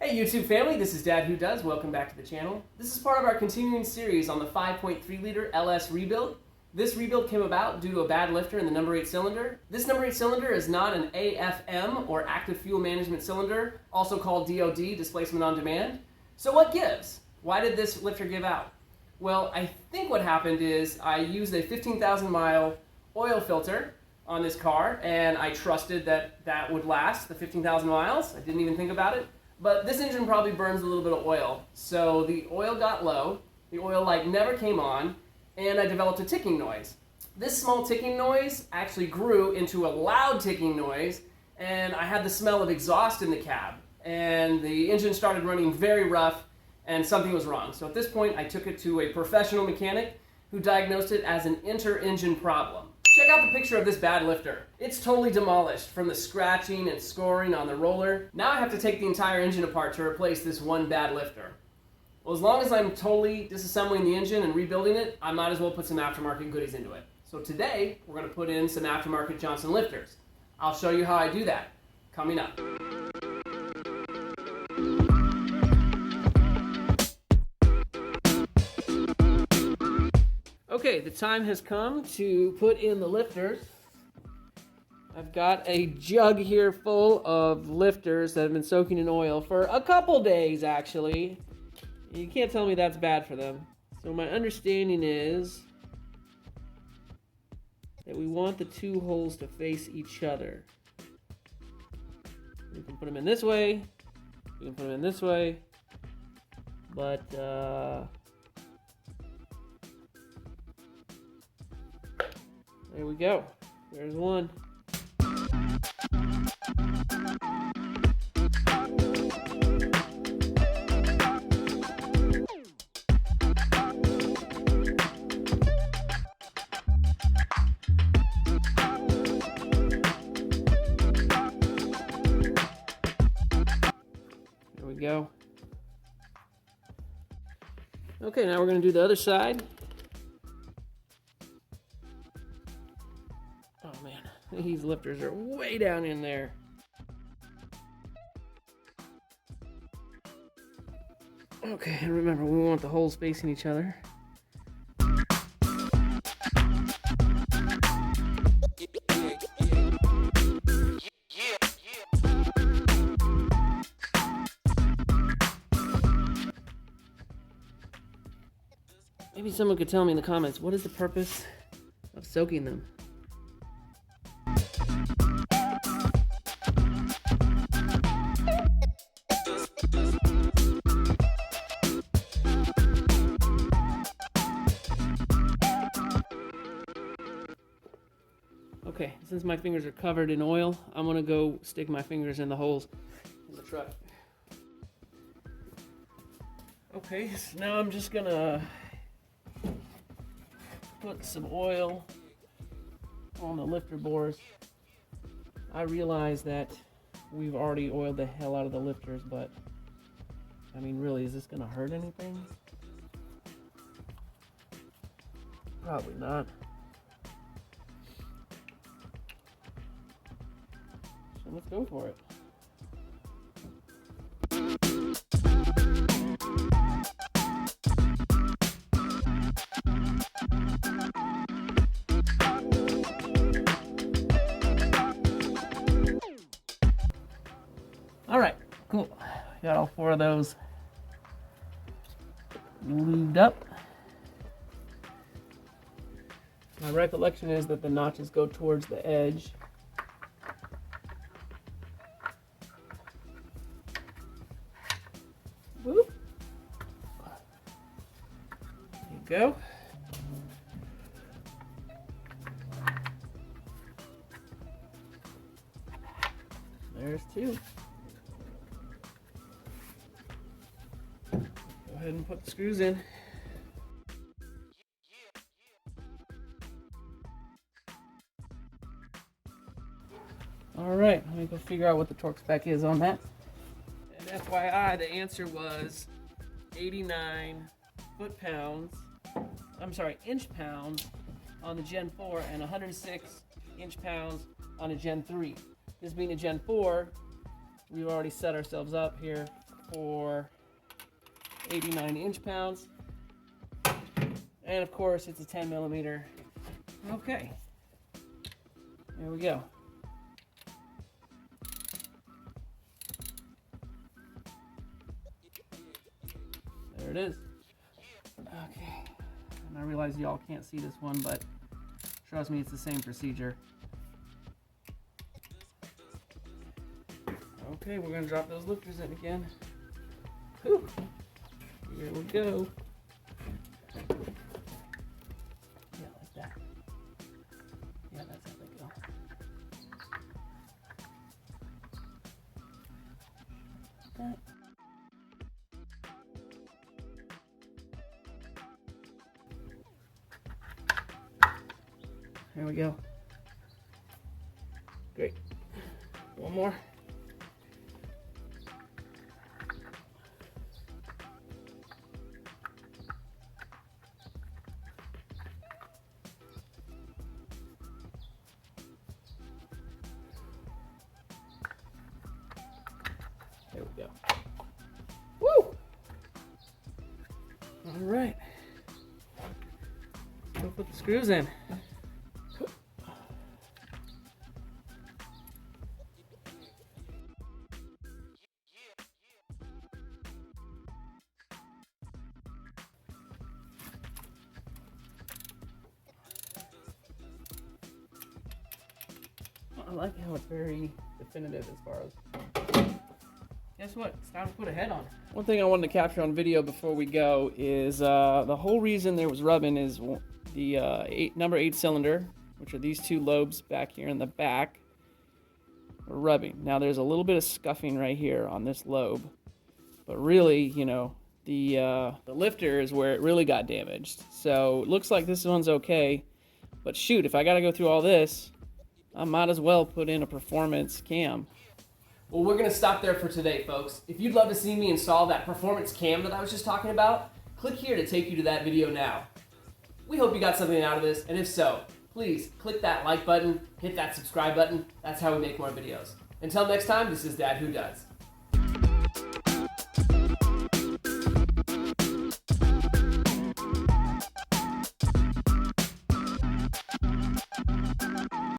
Hey YouTube family, this is Dad Who Does. Welcome back to the channel. This is part of our continuing series on the 5.3 liter LS rebuild. This rebuild came about due to a bad lifter in the number 8 cylinder. This number 8 cylinder is not an AFM or active fuel management cylinder, also called DOD, displacement on demand. So what gives? Why did this lifter give out? Well, I think what happened is I used a 15,000 mile oil filter on this car and I trusted that that would last the 15,000 miles. I didn't even think about it. But this engine probably burns a little bit of oil. So the oil got low, the oil light never came on, and I developed a ticking noise. This small ticking noise actually grew into a loud ticking noise, and I had the smell of exhaust in the cab. And the engine started running very rough, and something was wrong. So at this point, I took it to a professional mechanic who diagnosed it as an inter-engine problem. Check out the picture of this bad lifter. It's totally demolished from the scratching and scoring on the roller. Now I have to take the entire engine apart to replace this one bad lifter. Well, as long as I'm totally disassembling the engine and rebuilding it, I might as well put some aftermarket goodies into it. So today, we're going to put in some aftermarket Johnson lifters. I'll show you how I do that coming up. Okay, the time has come to put in the lifters. I've got a jug here full of lifters that have been soaking in oil for a couple days, actually. You can't tell me that's bad for them. So my understanding is that we want the two holes to face each other. We can put them in this way. We can put them in this way. But, there we go. There's one. There we go. Okay, now we're going to do the other side. Oh man, these lifters are way down in there. Okay, and remember, we want the holes facing each other. Maybe someone could tell me in the comments, what is the purpose of soaking them? Okay, since my fingers are covered in oil, I'm gonna go stick my fingers in the holes in the truck. Okay, so now I'm just gonna put some oil on the lifter bores. I realize that we've already oiled the hell out of the lifters, but I mean, really, is this gonna hurt anything? Probably not. So let's go for it. All right, cool. Got all four of those lubed up. My recollection is that the notches go towards the edge. Whoop. There you go. There's two. Go ahead and put the screws in. All right, let me go figure out what the torque spec is on that. And FYI, the answer was 89 foot-pounds. I'm sorry, inch-pounds on the Gen 4 and 106 inch-pounds on a Gen 3. This being a Gen 4, we've already set ourselves up here for 89 inch-pounds. And of course, it's a 10 millimeter. Okay. There we go. There it is. Okay. And I realize y'all can't see this one, but trust me, it's the same procedure. Okay, we're gonna drop those lifters in again. Whew. Here we go. Yeah, like that. Yeah, that's how they go. That. There we go. Great. One more. There we go. Woo! All right. Go put the screws in. I like how it's very definitive as far as... Guess what? It's time to put a head on. One thing I wanted to capture on video before we go is the whole reason there was rubbing is the number 8 cylinder, which are these two lobes back here in the back, were rubbing. Now there's a little bit of scuffing right here on this lobe, but really, you know, the lifter is where it really got damaged. So it looks like this one's okay, but shoot, if I got to go through all this, I might as well put in a performance cam. Well, we're going to stop there for today, folks. If you'd love to see me install that performance cam that I was just talking about, click here to take you to that video now. We hope you got something out of this, and if so, please click that like button, hit that subscribe button. That's how we make more videos. Until next time, this is Dad Who Does.